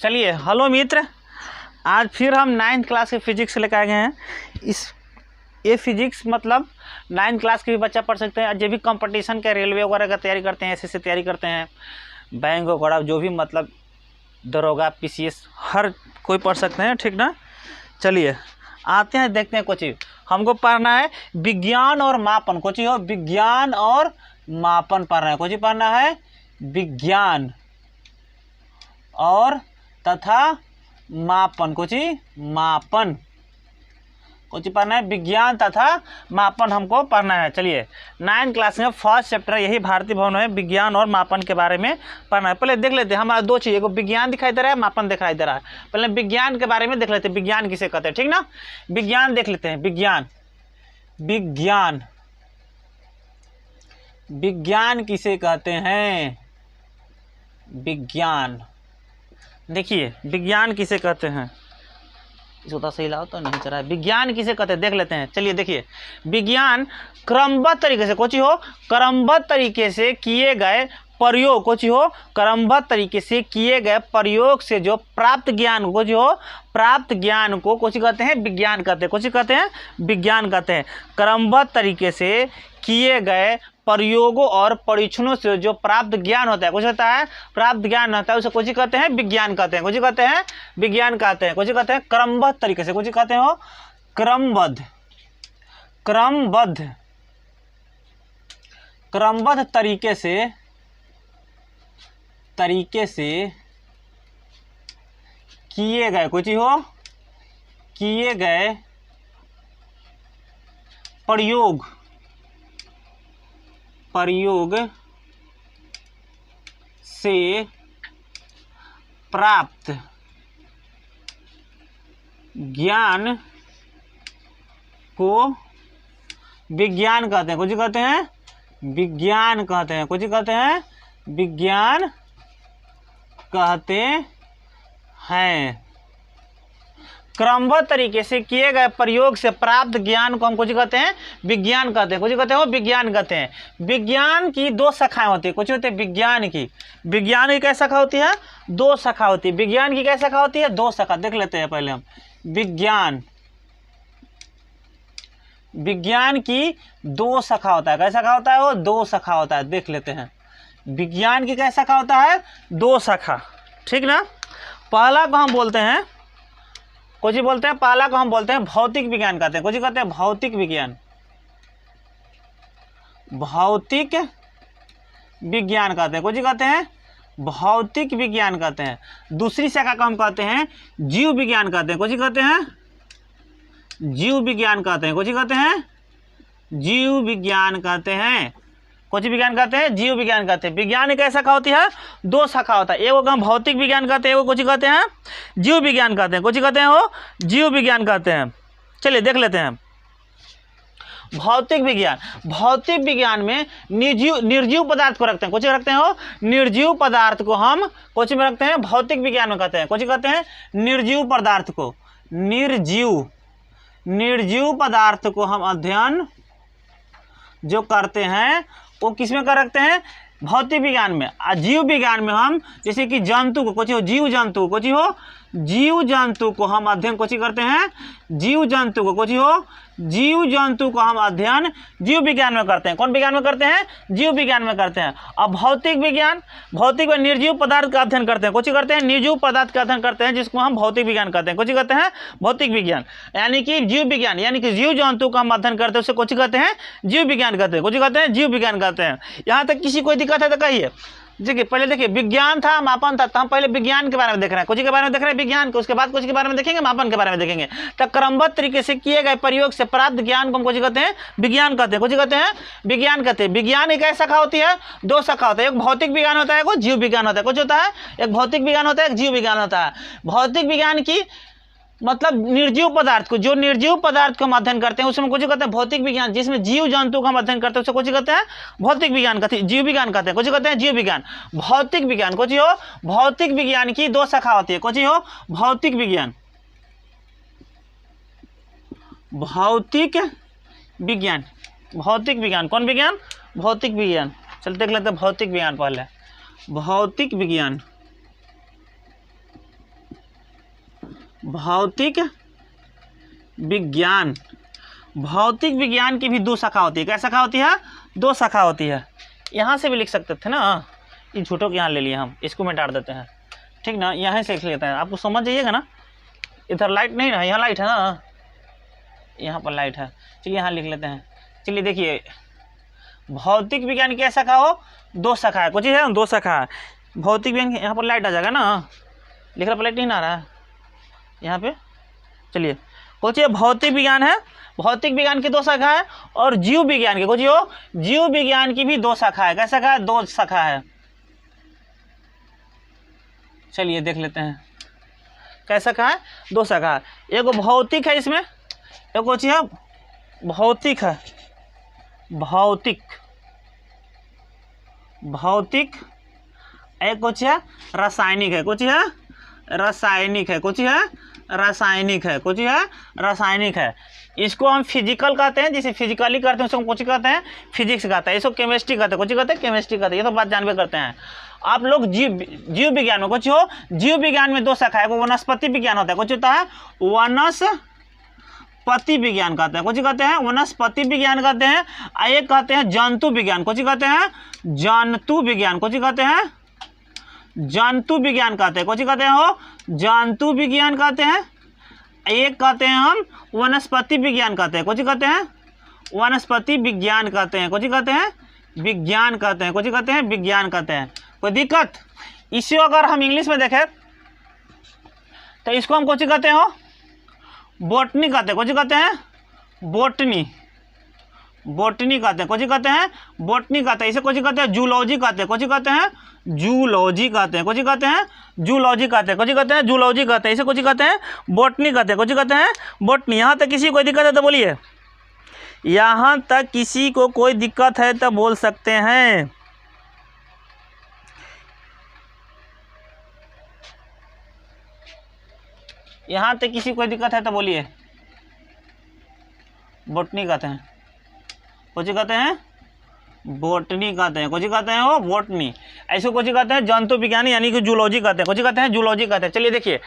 चलिए हेलो मित्र, आज फिर हम 9th क्लास के फिजिक्स लेकर आ गए हैं। ये फिजिक्स मतलब 9th क्लास के भी बच्चा पढ़ सकते हैं। जो भी कंपटीशन के रेलवे वगैरह का तैयारी करते हैं, ऐसे तैयारी करते हैं, बैंक वगैरह जो भी मतलब दरोगा पीसीएस हर कोई पढ़ सकते हैं, ठीक ना। चलिए आते हैं, देखते हैं कुछ हमको पढ़ना है विज्ञान और मापन। कुछ हो विज्ञान और मापन पढ़ना है। कुछ पढ़ना है विज्ञान और तथा मापन। कुछ मापन कुछ पढ़ना है, विज्ञान तथा मापन हमको पढ़ना है। चलिए 9th क्लास में फर्स्ट चैप्टर यही भारतीय भवन में विज्ञान और मापन के बारे में पढ़ना है। पहले देख लेते हैं, हमारा दो चीज़, एगो विज्ञान दिखाई दे रहा है, मापन दिखाई दे रहा है। पहले विज्ञान के बारे में देख लेते हैं, विज्ञान किसे कहते हैं, ठीक ना। विज्ञान देख लेते हैं, विज्ञान विज्ञान विज्ञान किसे कहते हैं। विज्ञान देखिए विज्ञान किसे कहते हैं, इसको सही लाओ तो नहीं चल रहा है। विज्ञान किसे कहते हैं देख लेते हैं। चलिए देखिए, विज्ञान क्रमबद्ध तरीके से कुछ हो क्रमबद्ध तरीके से किए गए प्रयोग, कुछ हो क्रमबद्ध तरीके से किए गए प्रयोग से जो प्राप्त ज्ञान को, जो प्राप्त ज्ञान को कुछ कहते हैं विज्ञान कहते हैं। कुछ कहते हैं विज्ञान कहते हैं। क्रमबद्ध तरीके से किए गए प्रयोगों और परीक्षणों से जो प्राप्त ज्ञान होता है, कुछ होता है प्राप्त ज्ञान होता है, उसे कुछ कहते हैं विज्ञान कहते हैं। कुछ कहते हैं विज्ञान कहते हैं। कुछ कहते हैं क्रमबद्ध तरीके से, कुछ कहते हैं हो क्रमबद्ध क्रमबद्ध क्रमबद्ध तरीके से किए गए, कुछ हो किए गए प्रयोग से प्राप्त ज्ञान को विज्ञान कहते हैं। कुछ कहते हैं विज्ञान कहते हैं। कुछ कहते हैं विज्ञान कहते हैं। क्रमबद्ध तरीके से किए गए प्रयोग से प्राप्त ज्ञान को हम कुछ कहते हैं विज्ञान कहते हैं। कुछ कहते हैं वो विज्ञान कहते हैं। विज्ञान की दो शाखाएं होती है। कुछ होते हैं विज्ञान की क्या शाखा होती है, दो शाखा होती है। विज्ञान की क्या शाखा होती है, दो शाखा। देख लेते हैं पहले हम विज्ञान की दो शाखा होता है। क्या शाखा होता है वो, दो शाखा होता है। देख लेते हैं विज्ञान की क्या शाखा होता है, दो शाखा, ठीक ना। पहला को हम बोलते हैं, कुछ बोलते हैं पहला को हम बोलते हैं भौतिक विज्ञान कहते हैं। कुछ कहते हैं भौतिक विज्ञान कहते हैं। कुछ कहते हैं भौतिक विज्ञान कहते हैं। दूसरी शाखा को हम कहते हैं जीव विज्ञान कहते हैं। कुछ कहते हैं जीव विज्ञान कहते हैं। कुछ कहते हैं जीव विज्ञान कहते हैं। कुछ विज्ञान कहते हैं जीव विज्ञान कहते हैं। विज्ञान एक शाखा होती है, दो शाखा होता है। एगो हम भौतिक विज्ञान कहते हैं, एगो कुछ कहते हैं जीव विज्ञान कहते हैं। कुछ कहते हैं वो जीव विज्ञान कहते हैं। चलिए देख लेते हैं भौतिक विज्ञान में निर्जीव पदार्थ को रखते हैं। कुछ रखते हैं वो निर्जीव पदार्थ को हम कुछ में रखते हैं भौतिक विज्ञान में कहते हैं। कुछ कहते हैं निर्जीव पदार्थ को, निर्जीव पदार्थ को हम अध्ययन जो करते हैं वो किस में कर रखते हैं, भौतिक विज्ञान में। जीव विज्ञान में हम जैसे कि जंतु को, कुछ हो जीव जंतु, कुछ हो जीव जंतु को हम अध्ययन कुछ करते हैं, जीव जंतु को, कुछ हो जीव जंतु को हम अध्ययन जीव विज्ञान में करते हैं। कौन विज्ञान में करते हैं, जीव विज्ञान में करते हैं। अब भौतिक में निर्जीव पदार्थ का अध्ययन करते हैं। कुछ करते हैं निर्जीव पदार्थ का अध्ययन करते हैं, जिसको हम भौतिक विज्ञान कहते हैं। कुछ कहते हैं भौतिक विज्ञान, यानी कि जीव विज्ञान, यानी कि जीव जंतु का हम अध्ययन करते हैं, उसे कुछ कहते हैं जीव विज्ञान कहते हैं। कुछ कहते हैं जीव विज्ञान कहते हैं। यहाँ तक किसी कोई दिक्कत है तो कहिए। देखिए पहले देखिए विज्ञान था, मापन था, तो हम पहले विज्ञान के बारे में देख रहे हैं, कुछ के बारे में देख रहे हैं विज्ञान को, उसके बाद कुछ के बारे में देखेंगे, मापन के बारे में देखेंगे। तो क्रमबद्ध तरीके से किए गए प्रयोग से प्राप्त ज्ञान को हम कुछ कहते हैं विज्ञान कहते हैं। कुछ कहते हैं विज्ञान कहते हैं। विज्ञान एक शाखा होती है, दो शाखा होता है, एक भौतिक विज्ञान होता है, एक जीव विज्ञान होता है। कुछ होता है एक भौतिक विज्ञान होता है, एक जीव विज्ञान होता है। भौतिक विज्ञान की मतलब निर्जीव पदार्थ को, जो निर्जीव पदार्थ को हम अध्ययन करते हैं उसमें कुछ कहते हैं भौतिक विज्ञान। जिसमें जीव जंतु का हम अध्ययन करते हैं उसे कुछ कहते हैं भौतिक विज्ञान कहते हैं, जीव विज्ञान कहते हैं। कुछ कहते हैं जीव विज्ञान। भौतिक विज्ञान कुछ हो भौतिक विज्ञान की दो शाखा होती है। कुछ हो भौतिक विज्ञान कौन विज्ञान, भौतिक विज्ञान। चल देख लेते हैं भौतिक विज्ञान। पहले भौतिक विज्ञान भौतिक विज्ञान। भौतिक विज्ञान की भी दो शाखा होती है। क्या शाखा होती है? दो शाखा होती है। यहाँ से भी लिख सकते थे ना, इन झूठों के यहाँ ले लिए हम, इसको मिटा देते हैं, ठीक ना, यहाँ से लिख लेते हैं, आपको समझ जाइएगा ना। इधर लाइट नहीं ना, यहाँ लाइट है ना, यहाँ पर लाइट है, चलिए यहाँ लिख लेते हैं। चलिए देखिए, भौतिक विज्ञान की शाखा हो, दो शाखा है, कुछ है दो शाखा है। भौतिक विज्ञान, यहाँ पर लाइट आ जाएगा ना, लिख रहा पर लाइट नहीं ना आ रहा है यहाँ पे। चलिए कुछ भौतिक विज्ञान है, भौतिक विज्ञान की दो शाखा है, और जीव विज्ञान की, कुछ हो जीव विज्ञान की भी दो शाखा है। क्या शाखा है? दो शाखा है। चलिए देख लेते हैं, क्या शाखा है? दो शाखा है। एक भौतिक है, इसमें एक कुछ है भौतिक है, भौतिक भौतिक, एक कुछ है रासायनिक है, कुछ है रासायनिक है, कुछ है रासायनिक है, कुछ है रासायनिक है। इसको हम फिजिकल कहते हैं, जिसे फिजिकली करते हैं उसको कुछ कहते हैं फिजिक्स कहते हैं, इसको केमिस्ट्री कहते हैं, कुछ कहते हैं केमिस्ट्री कहते हैं। ये तो बात जानबे करते हैं आप लोग। जीव विज्ञान में कुछ हो, जीव विज्ञान में दो शाखा है, वो वनस्पति विज्ञान होता है, कुछ होता है वनस्पति विज्ञान कहते हैं, कुछ कहते हैं वनस्पति विज्ञान कहते हैं। एक कहते हैं जंतु विज्ञान, कुछ कहते हैं जंतु विज्ञान, कुछ कहते हैं जंतु विज्ञान कहते हैं, कुछ कहते हैं हो जंतु विज्ञान कहते हैं। एक कहते हैं हम वनस्पति विज्ञान कहते हैं, कुछ कहते हैं वनस्पति विज्ञान कहते हैं, कुछ कहते हैं विज्ञान कहते हैं, कुछ कहते हैं विज्ञान कहते हैं। कोई दिक्कत? इसी अगर हम इंग्लिश में देखें तो इसको हम कुछ कहते हो बोटनी कहते हैं, कुछ कहते हैं बोटनी, बोटनी कहते हैं, कुछ कहते हैं बोटनी कहते हैं। इसे कुछ कहते हैं जूलॉजी कहते हैं, कुछ कहते हैं जूलॉजी कहते हैं, कुछ कहते हैं जूलॉजी कहते हैं, कुछ कहते हैं जूलॉजी कहते हैं। इसे कुछ कहते हैं बोटनी कहते हैं, कुछ कहते हैं बोटनी। यहाँ तक किसी को कोई दिक्कत है तो बोलिए, यहाँ तक किसी को कोई दिक्कत है तो बोल सकते हैं। यहाँ तक किसी को कोई दिक्कत है तो बोलिए। बोटनी कहते हैं, कुछ कहते हैं बोटनी कहते हैं, कुछ कहते हैं वो बोटनी। ऐसे कुछ कहते हैं जंतु विज्ञान यानी कि जूलॉजी कहते हैं, कुछ कहते हैं जूलॉजी कहते हैं। चलिए देखिए,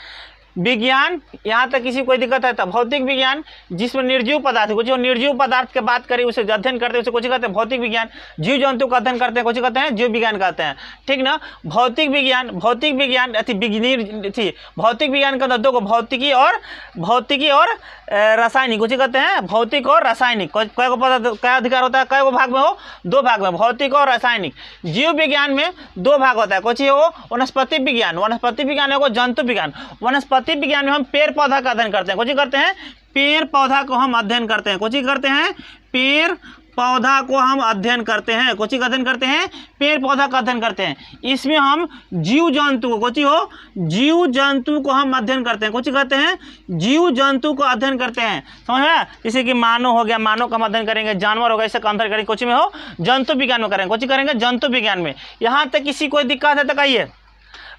विज्ञान, यहाँ तक किसी कोई दिक्कत है तो भौतिक विज्ञान, जिसमें निर्जीव पदार्थ, कुछ निर्जीव पदार्थ की बात करें, उसे अध्ययन करते हैं, उसे कुछ कहते हैं भौतिक विज्ञान। जीव जंतु का अध्ययन करते हैं, कुछ कहते हैं जीव विज्ञान कहते हैं, ठीक ना। भौतिक विज्ञान, भौतिक विज्ञान भौतिक विज्ञान के अंदर दो को भौतिकी और रासायनिक, कुछ कहते हैं भौतिक और रासायनिक। कै को पता, क्या अधिकार होता है, कै को भाग में हो? दो भाग में, भौतिक और रासायनिक। जीव विज्ञान में दो भाग होता है, कुछ हो वनस्पति विज्ञान, वनस्पति विज्ञान है जंतु विज्ञान। वनस्पति विज्ञान में हम पेड़ पौधा का अध्ययन करते हैं, कुछ करते हैं पेड़ पौधा को हम अध्ययन करते हैं, कुछ करते हैं पेड़ पौधा को हम अध्ययन करते हैं, कुछ का अध्ययन करते हैं पेड़ पौधा का अध्ययन करते हैं। इसमें हम जीव जंतु को, कुछ हो जीव जंतु को हम अध्ययन करते हैं, कुछ कहते हैं जीव जंतु को अध्ययन करते हैं, समझ में। जैसे कि मानव हो गया, मानव का हम अध्ययन करेंगे, जानवर होगा, इसे अध्ययन करेंगे, कुछ में हो जंतु विज्ञान में करेंगे, कुछ करेंगे जंतु विज्ञान में। यहाँ तक किसी कोई दिक्कत है तो कहिए,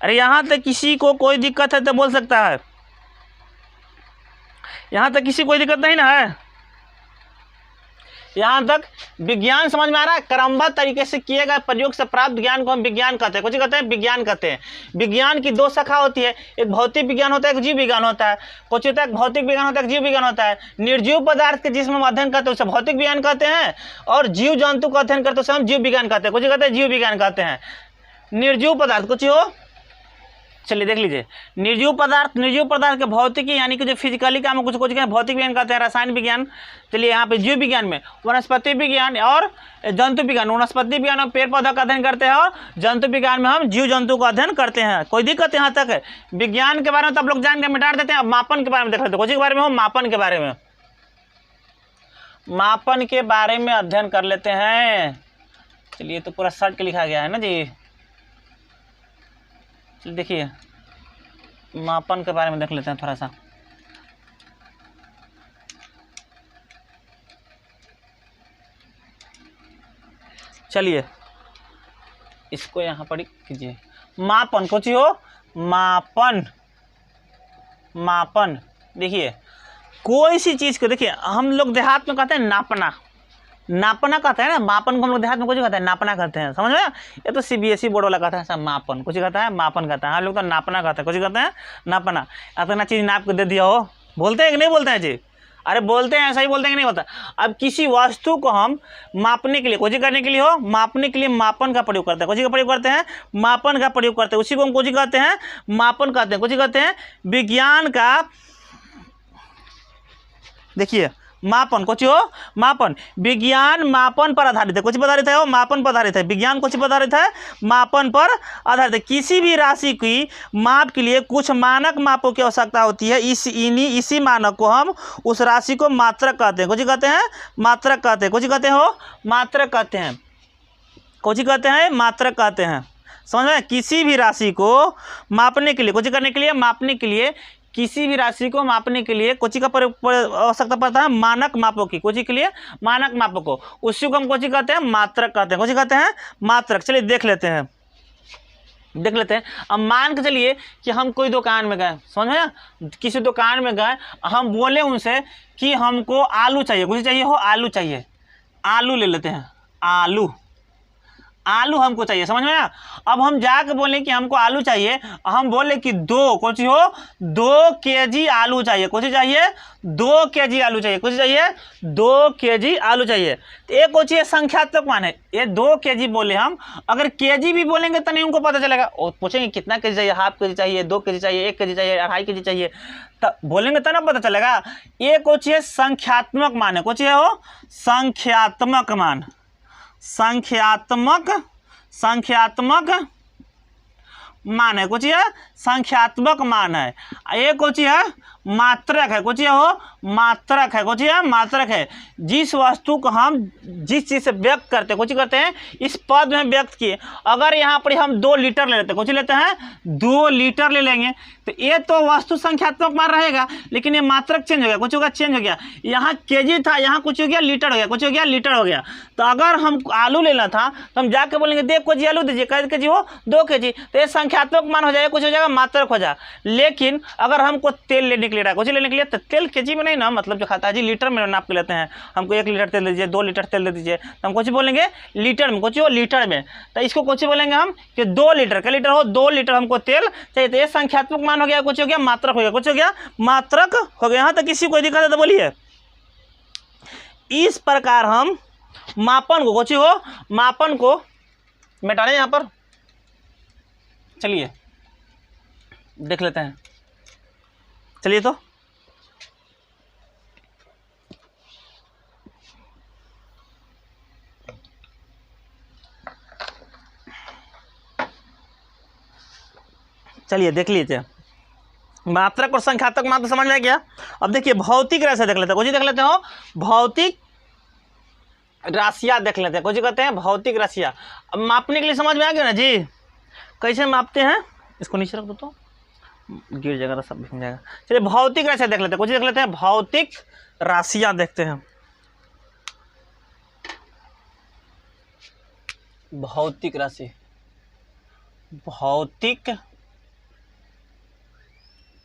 अरे यहाँ तक किसी को कोई दिक्कत है तो बोल सकता है। यहाँ तक किसी कोई दिक्कत नहीं ना है? यहाँ तक विज्ञान समझ में आ रहा है? क्रमबद्ध तरीके से किए गए प्रयोग से प्राप्त ज्ञान को हम विज्ञान कहते हैं, कुछ कहते हैं विज्ञान कहते हैं। विज्ञान की दो शाखा होती है, एक भौतिक विज्ञान होता है, एक जीव विज्ञान होता है। कुछ होता है भौतिक विज्ञान होता है, जीव विज्ञान होता है। निर्जीव पदार्थ के जिसमें हम अध्ययन करते हैं उसे भौतिक विज्ञान कहते हैं, और जीव जंतु का अध्ययन करते हैं उसे हम जीव विज्ञान कहते हैं, कुछ कहते हैं जीव विज्ञान कहते हैं। निर्जीव पदार्थ कुछ हो, चलिए देख लीजिए, निर्जीव पदार्थ के भौतिकी यानी कि जो फिजिकली काम कुछ भौतिक विज्ञान कहते हैं, रसायन विज्ञान। चलिए यहाँ पे जीव विज्ञान में वनस्पति विज्ञान और जंतु विज्ञान, वनस्पति विज्ञान में पेड़ पौधा का अध्ययन करते हैं, और जंतु विज्ञान में हम जीव जंतु का अध्ययन करते हैं। कोई दिक्कत यहाँ तक है? विज्ञान के बारे में तो आप लोग जान के मिटा देते हैं। अब मापन के बारे में देख लेते हैं, कुछ के बारे में हो मापन के बारे में, मापन के बारे में अध्ययन कर लेते हैं। चलिए तो पूरा शर्ट के लिखा गया है ना जी। देखिए मापन के बारे में देख लेते हैं थोड़ा सा। चलिए इसको यहाँ पर कीजिए। मापन कुछ हो मापन, मापन देखिए कोई सी चीज़ को, देखिए हम लोग देहात में कहते हैं नापना, नापना कहते हैं ना, मापन को हम लोग देहात में कुछ कहते हैं नापना कहते हैं, समझ में? ये तो CBSE बोर्ड वाला कहता है सब मापन, कुछ कहता है मापन कहता है, हम लोग तो नापना कहते हैं, कुछ कहते हैं नापना। इतना चीज़ नाप के दे दिया हो, बोलते हैं कि नहीं बोलते हैं जी? अरे बोलते हैं, ऐसा ही बोलते हैं कि नहीं बोलता? अब किसी वस्तु को हम मापने के लिए, कुछ करने के लिए हो, मापने के लिए मापन का प्रयोग करते हैं, कुछ का प्रयोग करते हैं मापन का प्रयोग करते हैं, उसी को हम कुछ कहते हैं मापन कहते हैं, कुछ कहते हैं विज्ञान का। देखिए मापन कुछ हो, मापन विज्ञान मापन पर आधारित है, कुछ पर आधारित है वो मापन पर आधारित है, विज्ञान कुछ पर आधारित है मापन पर आधारित है। किसी भी राशि की माप के लिए कुछ मानक मापों की आवश्यकता होती है, इसी मानक को हम उस राशि को मात्रक कहते हैं, कुछ कहते हैं मात्रक कहते हैं, कुछ कहते हो मात्रक कहते हैं, कुछ कहते हैं मात्रक कहते हैं, समझ में? किसी भी राशि को मापने के लिए, कुछ करने के लिए, मापने के लिए, किसी भी राशि को मापने के लिए कुछ का आवश्यकता पड़ता है मानक मापों की, कुछ के लिए मानक मापों को, उसी को हम कुछ कहते हैं मात्रक कहते हैं, कुछ कहते हैं मात्रक। चलिए देख लेते हैं, देख लेते हैं। अब मान के चलिए कि हम कोई दुकान में गए, समझ में? किसी दुकान में गए, हम बोले उनसे कि हमको आलू चाहिए, कुछ चाहिए हो, आलू चाहिए, आलू ले लेते हैं, आलू, आलू हमको चाहिए, समझ में आया? अब हम जाके बोले कि हमको आलू चाहिए, हम बोले कि दो कुछ हो 2 kg आलू चाहिए, कुछ चाहिए 2 kg आलू चाहिए, कुछ चाहिए 2 kg आलू चाहिए। तो एक कुछ ये संख्यात्मक मान है, ये 2 kg बोले हम, अगर kg भी बोलेंगे तो नहीं उनको पता चलेगा, और पूछेंगे कितना kg चाहिए, हाफ kg चाहिए, 2 kg चाहिए, 1 kg चाहिए, 2.5 kg चाहिए, तब बोलेंगे तब ना पता चलेगा। ये कुछ ये संख्यात्मक मान है, कुछ ये हो संख्यात्मक मान, संख्यात्मक मान है, कुछ ये संख्यात्मक मान है। ये कुछ है मात्रक है, कुछ ये हो मात्रक है, कुछ ये मात्रक है। जिस वस्तु को हम जिस चीज़ से व्यक्त करते हैं, कुछ करते हैं इस पद में व्यक्त किए। अगर यहाँ पर हम 2 लीटर ले लेते हैं, कुछ लेते हैं 2 लीटर ले लेंगे, तो ये तो वस्तु संख्यात्मक मान रहेगा, लेकिन ये मात्रक चेंज हो गया, कुछ हो गया चेंज हो गया। यहाँ kg था, यहाँ कुछ हो गया लीटर हो गया, कुछ हो गया लीटर हो गया। तो अगर हम आलू लेना था तो हम जाके बोलेंगे देख kg आलू दीजिए, कै kg हो 2 kg, तो ये संख्यात्मक मान हो जाएगा, कुछ हो जाएगा मात्रक हो जाएगा। लेकिन अगर हमको तेल लेने के लिए रहा है, कुछ लेने के लिए, तो तेल kg में नहीं ना, मतलब जो खाता है जी लीटर में नाप के लेते हैं, हमको 1 लीटर तेल दे दीजिए, 2 लीटर तेल दे दीजिए, तो हम कुछ बोलेंगे लीटर में, कुछ हो लीटर में। तो इसको कुछ बोलेंगे हम कि 2 लीटर, क्या लीटर हो 2 लीटर हमको तेल चाहिए, तो ये संख्यात्मक मान हो गया, कुछ हो गया मात्रक हो गया, कुछ हो गया मात्रक हो गया। यहाँ तक किसी कोई दिक्कत है तो बोलिए। इस प्रकार हम मापन को, कुछ हो मापन को मिटा लें यहाँ पर। चलिए देख लेते हैं, चलिए तो चलिए देख लीजिए, मात्रक और संख्यात्मक मान तो समझ में गया। अब देखिए भौतिक राशियाँ देख लेते हैं, कुछ देख लेते हो भौतिक राशियाँ देख लेते हैं, कुछ कहते हैं भौतिक राशियाँ। अब मापने के लिए समझ में आ गया ना जी, कैसे मापते हैं? इसको नीचे रख दो तो गिर जाएगा, सब भीग जाएगा। चलिए भौतिक राशियाँ देख लेते हैं, कुछ देख लेते हैं भौतिक राशियाँ देखते हैं। भौतिक राशि, भौतिक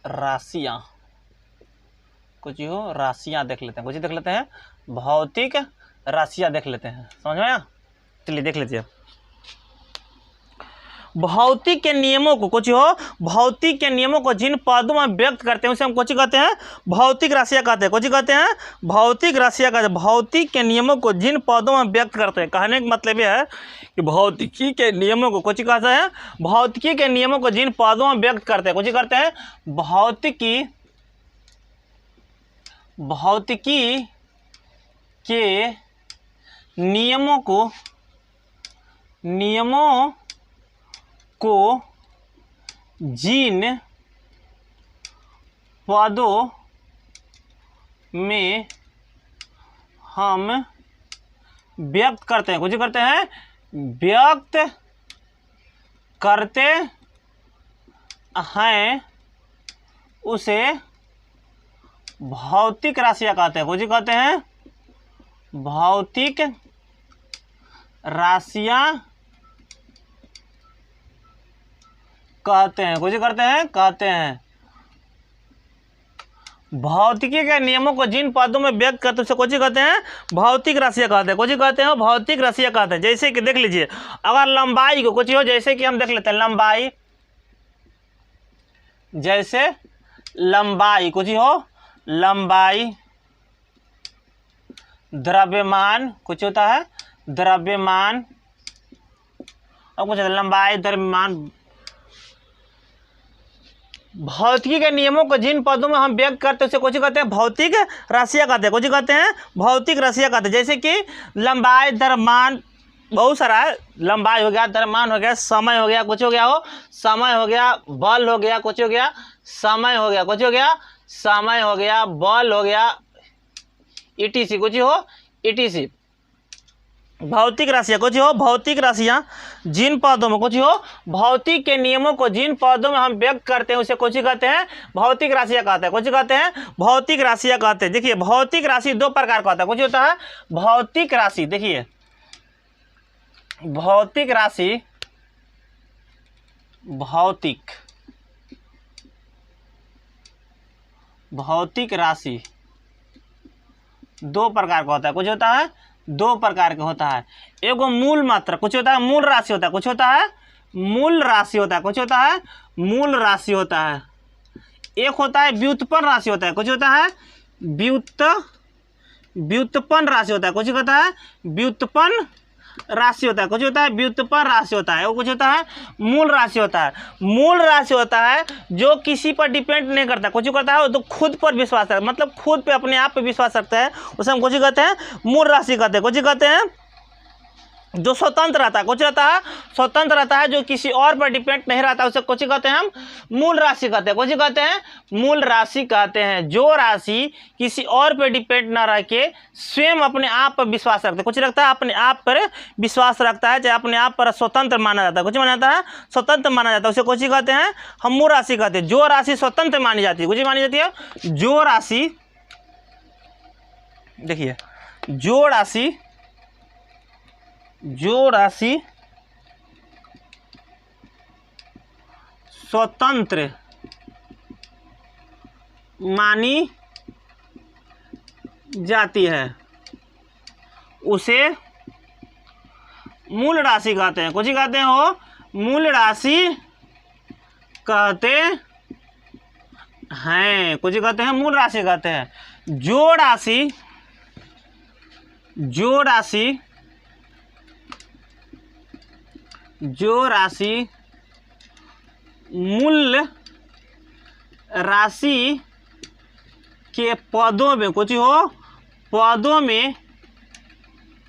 राशियाँ, कुछ हो राशियाँ देख लेते हैं, कुछ देख लेते हैं भौतिक राशियाँ देख लेते हैं, समझ में आया? चलिए देख लीजिए। भौतिक के नियमों को, कुछ हो भौतिक के नियमों को जिन पदों में व्यक्त करते हैं उसे हम कुछ कहते हैं भौतिक राशियाँ कहते हैं, कुछ कहते हैं भौतिक राशियाँ कहते हैं। भौतिक के नियमों को जिन पदों में व्यक्त करते हैं, कहने का मतलब यह है कि भौतिकी के नियमों को कुछ कहते हैं, भौतिकी के नियमों को जिन पदों में व्यक्त करते हैं, कुछ करते हैं भौतिकी, भौतिकी के नियमों को जिन पदों में हम व्यक्त करते हैं, कुछ करते हैं व्यक्त करते हैं, उसे भौतिक राशियाँ कहते हैं, कुछ कहते हैं भौतिक राशियाँ कहते हैं, कुछ करते हैं कहते हैं भौतिकी के नियमों को जिन पदों में व्यक्त करते हैं उसे कौन सी कहते हैं, भौतिक राशियाँ कहते हैं। कौन सी कहते हैं, भौतिक राशियाँ कहते हैं। जैसे कि देख लीजिए, अगर लंबाई को कुछ हो, जैसे कि हम देख लेते हैं लंबाई, जैसे लंबाई कुछ हो, लंबाई, द्रव्यमान कुछ होता है, द्रव्यमान, और कुछ लंबाई, द्रव्यमान। भौतिकी के नियमों को जिन पदों में हम व्यक्त करते हैं उसे कौन सी कहते हैं, भौतिक राशियाँ कहते हैं। कौन सी कहते हैं, भौतिक राशियाँ कहते हैं। जैसे कि लंबाई, द्रव्यमान, बहुत सारा है, लंबाई हो गया, द्रव्यमान हो गया, समय हो गया, कुछ हो गया हो, समय हो गया, बल हो गया, कुछ हो गया, समय हो गया, कुछ हो गया, समय हो गया, बल हो गया, ईटीसी कुछ हो, ईटीसी। भौतिक राशियाँ कुछ हो, भौतिक राशियाँ जिन पदों में कुछ हो, भौतिक के नियमों को जिन पदों में हम व्यक्त करते हैं उसे कौन सी कहते हैं, भौतिक राशियाँ कहते हैं। कौन सी कहते हैं, भौतिक राशियाँ कहते हैं। देखिए भौतिक राशि दो प्रकार का होता है। कुछ होता है भौतिक राशि, देखिए भौतिक राशि, भौतिक, भौतिक राशि दो प्रकार का होता है। कुछ होता है दो प्रकार का होता है। एगो मूल मात्रा, कुछ होता है मूल राशि होता है, कुछ होता है मूल राशि होता है, कुछ होता है मूल राशि होता है। एक होता है व्युत्पन्न राशि होता है, कुछ होता है व्युत्पन्न राशि होता है, कुछ होता है व्युत्पन्न राशि होता है, कुछ होता है व्युत्पन्न राशि होता है। वो कुछ होता है मूल राशि होता है। मूल राशि होता है जो किसी पर डिपेंड नहीं करता, कुछ करता है वो तो खुद पर विश्वास रखता है, मतलब खुद पे अपने आप पे विश्वास रखता है, उसे हम कुछ कहते हैं मूल राशि कहते हैं। कुछ कहते हैं जो स्वतंत्र रहता है, कुछ रहता है स्वतंत्र रहता है, जो किसी और पर डिपेंड नहीं रहता, उसे कुछ कहते हैं हम मूल राशि कहते हैं। कुछ कहते हैं मूल राशि कहते हैं। जो राशि किसी और पर डिपेंड ना रह के स्वयं अपने आप पर विश्वास रखता है, कुछ रखता है अपने आप पर विश्वास रखता है, चाहे अपने आप पर स्वतंत्र माना जाता है, कुछ माना जाता है स्वतंत्र माना जाता है, उसे कुछ कहते हैं हम मूल राशि कहते हैं। जो राशि स्वतंत्र मानी जाती है, कुछ मानी जाती है जो राशि, देखिए जो राशि स्वतंत्र मानी जाती है उसे मूल राशि कहते हैं। कुछ कहते हैं हो मूल राशि कहते हैं, कुछ कहते हैं मूल राशि कहते हैं। जो राशि मूल राशि के पदों में, कुछ हो पदों में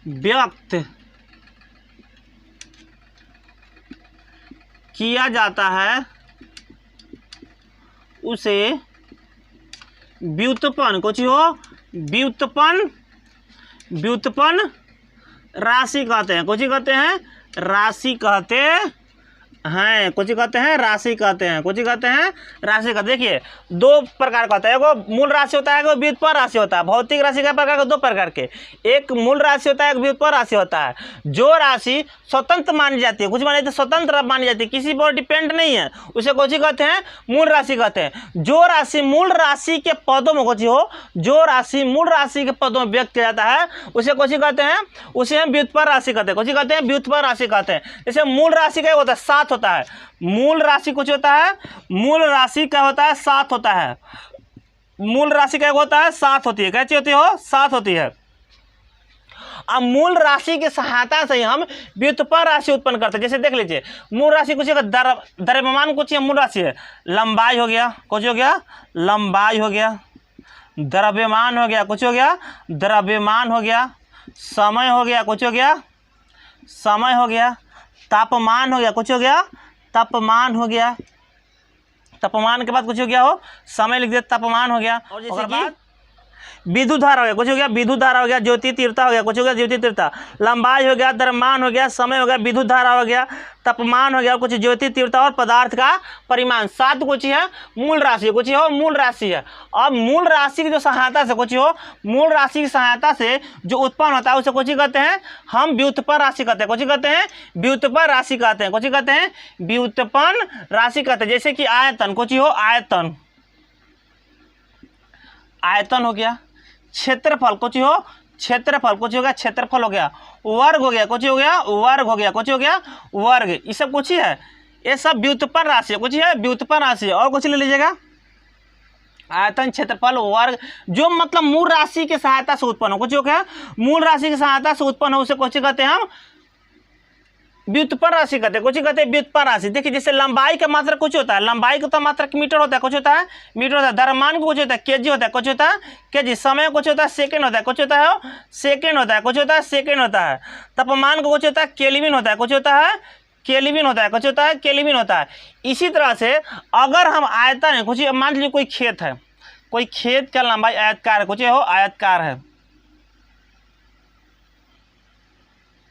व्यक्त किया जाता है उसे व्युत्पन्न, कुछ हो व्युत्पन्न राशि कहते हैं। कुछ कहते हैं राशि कहते हैं, कुछ कहते हैं राशि कहते हैं, कुछ कहते हैं राशि का। देखिए दो प्रकार का होता है, एगो मूल राशि होता है, एगो व्युत्पन्न राशि होता है। भौतिक राशि का प्रकार दो प्रकार के, एक मूल राशि होता है, एक व्युत्पन्न राशि होता है। जो राशि स्वतंत्र मानी जाती है, कुछ मानी जाती है स्वतंत्र मानी जाती है, किसी पर डिपेंड नहीं है, उसे कुछ कहते हैं मूल राशि कहते हैं। जो राशि मूल राशि के पदों में कुछ हो, जो राशि मूल राशि के पदों में व्यक्त किया जाता है उसे कुछ कहते हैं, उसे हम व्युत्पन्न राशि कहते हैं। कुछ कहते हैं व्युत्पन्न राशि कहते हैं। जैसे मूल राशि क्या होता है, 7 होता है। मूल राशि कुछ होता है, मूल राशि क्या होता है, 7 होता है। मूल राशि क्या होता है, 7 होती है। कैसी होती हो, 7 होती है। अब मूल राशि की सहायता से ही हम व्युत्पन्न राशि उत्पन्न करते हैं। जैसे देख लीजिए मूल राशि कुछ है, द्रव्यमान कुछ है, मूल राशि है। लंबाई हो गया, कुछ हो गया लंबाई हो गया, द्रव्यमान हो गया, कुछ हो गया द्रव्यमान हो गया, समय हो गया, कुछ हो गया समय हो गया, तापमान हो गया, कुछ हो गया तापमान हो गया, तापमान के बाद कुछ हो गया हो समय लिख दिया, तापमान हो गया। और जैसे कि विद्युत धारा हो गया, कुछ हो गया विद्युत धारा हो गया, ज्योति तीव्रता हो गया, कुछ हो गया ज्योति तीव्रता, लंबाई हो गया, द्रव्यमान हो गया, समय हो गया, विद्युत धारा हो गया, तापमान हो गया, कुछ ज्योति तीव्रता और पदार्थ का परिमाण। 7 कुछ है मूल राशि, कुछ हो मूल राशि है। अब मूल राशि की जो सहायता से कुछ हो, मूल राशि की सहायता से जो उत्पन्न होता है उसे कुछ कहते हैं हम व्युत्पन्न राशि कहते हैं। कुछ कहते हैं व्युत्पन्न राशि कहते हैं, कुछ कहते हैं व्युत्पन्न राशि कहते हैं। जैसे कि आयतन, कुछ हो आयतन, आयतन हो गया, क्षेत्रफल कुछ हो, क्षेत्रफल कुछ हो गया, क्षेत्रफल हो गया, वर्ग हो गया कुछ हो गया, वर्ग हो गया कुछ हो गया, वर्ग, ये सब कुछ ही है, ये सब व्युत्पन्न राशि है, कुछ है व्युत्पन्न राशि है। और कुछ ले लीजिएगा, आयतन, क्षेत्रफल, वर्ग, जो मतलब मूल राशि की सहायता से उत्पन्न हो, कुछ हो क्या, मूल राशि की सहायता से उत्पन्न हो, उसे कुछ कहते हैं हम व्युत्पन्न राशि कहते हैं, कुछ कहते हैं व्युत्पन्न राशि। देखिए जैसे लंबाई का मात्रक कुछ होता है, लंबाई का तो मात्रक मीटर होता है, कुछ होता है मीटर होता है, द्रव्यमान को कुछ होता है केजी होता है, कुछ होता है केजी, समय कुछ होता है सेकंड होता है, कुछ होता है सेकंड होता है, कुछ होता है सेकंड होता है, तापमान को कुछ होता है केल्विन होता है, कुछ होता है केल्विन होता है, कुछ होता है केल्विन होता है। इसी तरह से अगर हम आयतन है, कुछ मान लीजिए कोई खेत है, कोई खेत का लंबाई आयतकार है, कुछ हो आयतकार है,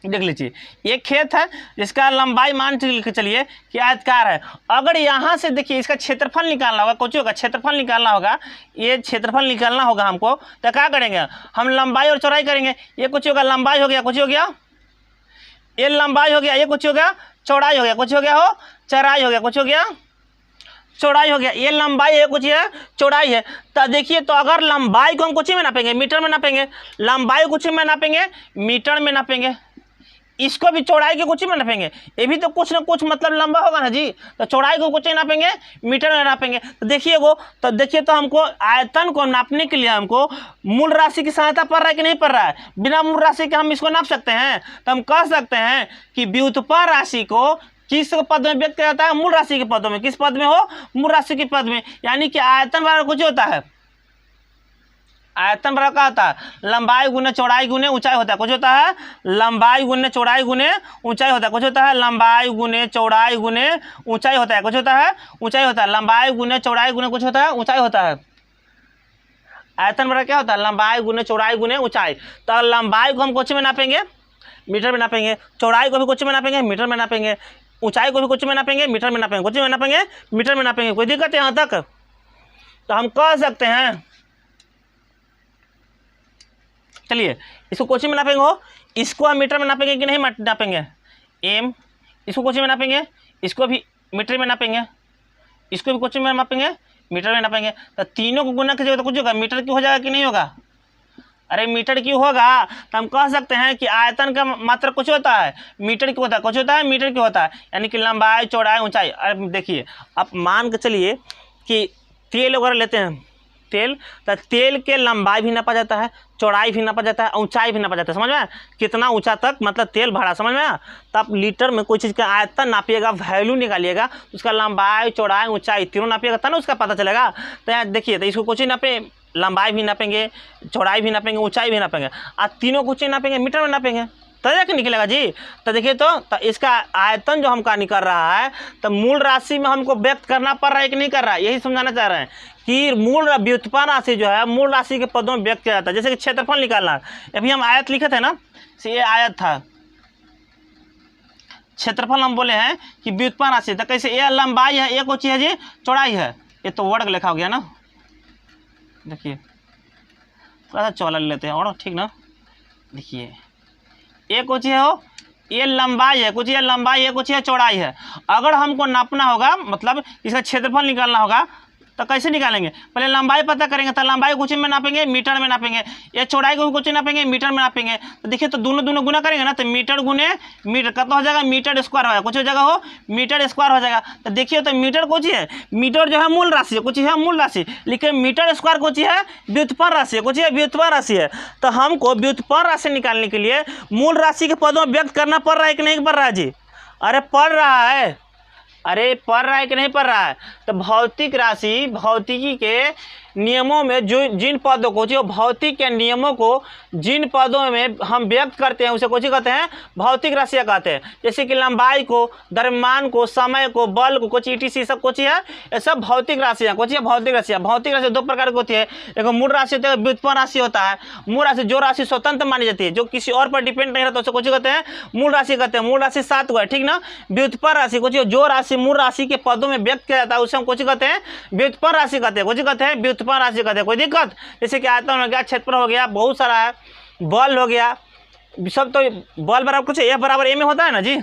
देख लीजिए ये खेत है जिसका लंबाई मान के चलिए कि आयतकार है। अगर यहाँ से देखिए इसका क्षेत्रफल निकालना होगा, कुछ होगा क्षेत्रफल निकालना होगा, ये क्षेत्रफल निकालना होगा हमको, तो क्या करेंगे हम लंबाई और चौड़ाई करेंगे। ये कुछ होगा लंबाई हो गया, कुछ हो गया ये लंबाई हो गया, ये कुछ हो गया चौड़ाई हो गया, कुछ हो गया हो चौड़ाई हो गया, कुछ हो गया चौड़ाई हो गया, ये लंबाई है कुछ है चौड़ाई है। तो देखिए तो अगर लंबाई को हम कुछ में नापेंगे, मीटर में नापेंगे, लंबाई कुछ में नापेंगे मीटर में नापेंगे, इसको भी चौड़ाई के कुछ में नापेंगे, ये भी तो कुछ ना कुछ मतलब लंबा होगा ना जी, तो चौड़ाई को कुछ नापेंगे मीटर में नापेंगे। तो देखिए देखिए तो हमको आयतन को नापने के लिए हमको मूल राशि की सहायता पड़ रहा है कि नहीं पड़ रहा है। बिना मूल राशि के हम इसको नाप सकते हैं, तो हम कह सकते हैं कि व्युत्पन्न राशि को किस पद में व्यक्त किया जाता है, मूल राशि के पदों में। किस पद में हो, मूल राशि के पद में। यानी कि आयतन बराबर कुछ होता है, आयतन बराबर क्या होता है, लंबाई गुने चौड़ाई गुने ऊंचाई होता है, कुछ होता है लंबाई गुने चौड़ाई गुने ऊंचाई होता है, कुछ होता है लंबाई गुने चौड़ाई गुने ऊंचाई होता है, कुछ होता है ऊंचाई होता है, लंबाई गुने चौड़ाई गुने कुछ होता है ऊंचाई होता है। आयतन बराबर क्या होता है, लंबाई गुने चौड़ाई गुने ऊंचाई। तो लंबाई को हम कुछ में नापेंगे, मीटर में नापेंगे, चौड़ाई को भी कुछ में नापेंगे, मीटर में नापेंगे, ऊंचाई को भी कुछ में नापेंगे, मीटर में नापेंगे, कुछ में नापेंगे, मीटर में नापेंगे। कोई दिक्कत है यहाँ तक? तो हम कह सकते हैं, चलिए इसको कोची में नापेंगे हो, इसको हम मीटर में नापेंगे कि नहीं नापेंगे, एम, इसको कोची में नापेंगे, इसको भी मीटर में नापेंगे, इसको भी कोची में नापेंगे, मीटर में नापेंगे। तो तीनों को गुना कीजिएगा तो कुछ होगा, मीटर की हो जाएगा कि नहीं होगा, अरे मीटर की होगा। तो हम कह सकते हैं कि आयतन का मात्रक कुछ होता है मीटर की होता है, कुछ होता है मीटर की होता है, यानी कि लंबाई चौड़ाई ऊंचाई। अरे देखिए अब मान के चलिए कि तेल वगैरह लेते हैं, तेल, तो तेल के लंबाई भी नापा जाता है, चौड़ाई भी नापा जाता है, ऊंचाई भी नापा जाता है, समझ में कितना ऊंचा तक मतलब तेल भरा, समझ में। तो आप लीटर में कोई चीज़ का आयतन नापिएगा, वैल्यू निकालिएगा, उसका लंबाई चौड़ाई ऊंचाई तीनों नापिएगा तब ना उसका पता चलेगा। तो यहाँ देखिए तो इसको कुछ ही नापे, लंबाई भी नापेंगे, चौड़ाई भी नापेंगे, ऊंचाई भी नापेंगे, और तीनों कुछ ही नापेंगे, मीटर में नापेंगे, तो जाके निकलेगा जी। तो देखिए तो इसका आयतन जो हमका निकल रहा है, तो मूल राशि में हमको व्यक्त करना पड़ रहा है कि नहीं कर रहा है, यही समझाना चाह रहे हैं कि मूल व्युत्पन्न राशि जो है मूल राशि के पदों में व्यक्त किया जाता है। जैसे कि क्षेत्रफल निकालना है, अभी हम आयत लिखे थे ना, ये आयत था, क्षेत्रफल हम बोले हैं कि व्युत्पन्न राशि। तो कैसे, ये लंबाई है, एक ऊंची है जी चौड़ाई है, ये तो वर्ग लिखा हो गया ना। देखिए थोड़ा सा चौड़ा लेते हैं और, ठीक ना। देखिए एक ऊंची है हो, ये लंबाई है, कुछ ये लंबाई है, कुछ ये चौड़ाई है। अगर हमको नापना होगा मतलब इसका क्षेत्रफल निकालना होगा तो कैसे निकालेंगे, पहले लंबाई पता करेंगे, तो लंबाई कुछ में नापेंगे, मीटर में नापेंगे, ये चौड़ाई को भी कुछ नापेंगे, मीटर में नापेंगे। तो देखिए तो दोनों गुना करेंगे ना, तो मीटर गुने मीटर कितना हो जाएगा, मीटर स्क्वायर हो जाएगा, कुछ हो जाएगा हो मीटर स्क्वायर हो जाएगा। तो देखिए तो मीटर कुछ है, मीटर जो है मूल राशि है, कुछ है मूल राशि, लेकिन मीटर स्क्वायर कुछ है व्युत्पन्न राशि है, कुछ है व्युत्पन्न राशि है। तो हमको व्युत्पन्न राशि निकालने के लिए मूल राशि के पदों में व्यक्त करना पड़ रहा है कि नहीं पड़ रहा है जी, अरे पड़ रहा है, अरे पढ़ रहा है कि नहीं पढ़ रहा है। तो भौतिक राशि, भौतिकी के नियमों में जो जिन पदों को, जो भौतिक के नियमों को जिन पदों में हम व्यक्त करते हैं उसे कुछ कहते हैं भौतिक राशियाँ कहते हैं। जैसे कि लंबाई को, द्रव्यमान को, समय को, बल को, कुछ ईटीसी सब कुछ है, ये सब भौतिक राशियाँ, कुछ है भौतिक राशियाँ। भौतिक राशि दो प्रकार की होती है, एक मूल राशि होती है, व्युत्पन्न राशि होता है। मूल राशि जो राशि स्वतंत्र मानी जाती है, जो किसी और पर डिपेंड नहीं रहता, उसे कुछ कहते हैं मूल राशि कहते हैं। मूल राशि 7 है, ठीक ना। व्युत्पन्न राशि कुछ जो राशि मूल राशि के पदों में व्यक्त किया जाता है उसे हम कुछ कहते हैं व्युत्पन्न राशि कहते हैं, कुछ कहते हैं व्युत्पन्न राशि कहते हैं। कोई दिक्कत, जैसे कि आयतन हो गया, क्षेत्रफल हो गया, बहुत सारा है, बल हो गया, सब तो बल बराबर कुछ F बराबर A में होता है ना जी,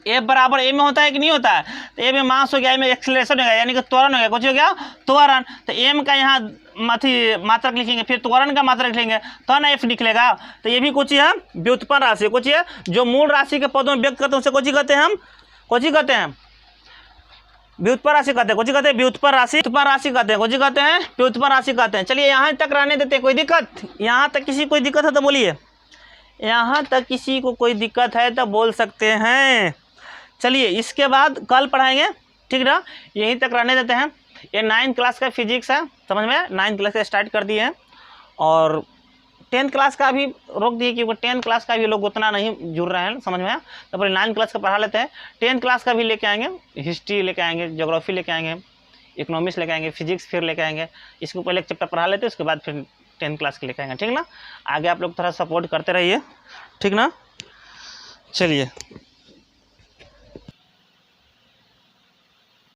F बराबर A में होता है कि नहीं होता है। तो A में मास हो गया, A में एक्सेलरेशन हो गया, यानी कि त्वरण हो गया, कुछ हो गया त्वरण। तो M का यहाँ मात्रक लिखेंगे, फिर त्वरण का मात्रक लिखेंगे तो ना एफ निकलेगा। तो ये भी कुछ है व्युत्पन्न राशि, कुछ है जो मूल राशि के पदों में व्यक्त करते हैं उसे कुछ कहते हैं हम, कुछ कहते हैं व्युत्पन्न राशि कहते हैं, कुछ कहते हैं व्युत्पन्न राशि, व्युत्पन्न राशि कहते हैं, कुछ कहते हैं व्युत्पन्न राशि कहते हैं। चलिए यहाँ तक रहने देते हैं, कोई दिक्कत, यहाँ तक किसी कोई दिक्कत है तो बोलिए, यहाँ तक किसी को कोई दिक्कत है तो बोल सकते हैं। चलिए इसके बाद कल पढ़ाएंगे, ठीक ना, यहीं तक रहने देते हैं। ये 9th क्लास का फिजिक्स है, समझ में, 9th क्लास से स्टार्ट कर दिए हैं और 10th क्लास का भी रोक दिए क्योंकि 10th क्लास का भी लोग उतना नहीं जुड़ रहे हैं, समझ में। तो पहले 9th क्लास का पढ़ा लेते हैं, 10th क्लास का भी लेके आएंगे, हिस्ट्री लेके आएंगे, ज्योग्राफी लेके आएंगे, इकोनॉमिक्स लेके आएंगे, फिजिक्स फिर लेके आएंगे। इसको पहले एक चैप्टर पढ़ा लेते हैं, उसके बाद फिर 10th क्लास के लेके आएंगे, ठीक ना। आगे आप लोग थोड़ा सपोर्ट करते रहिए, ठीक ना। चलिए।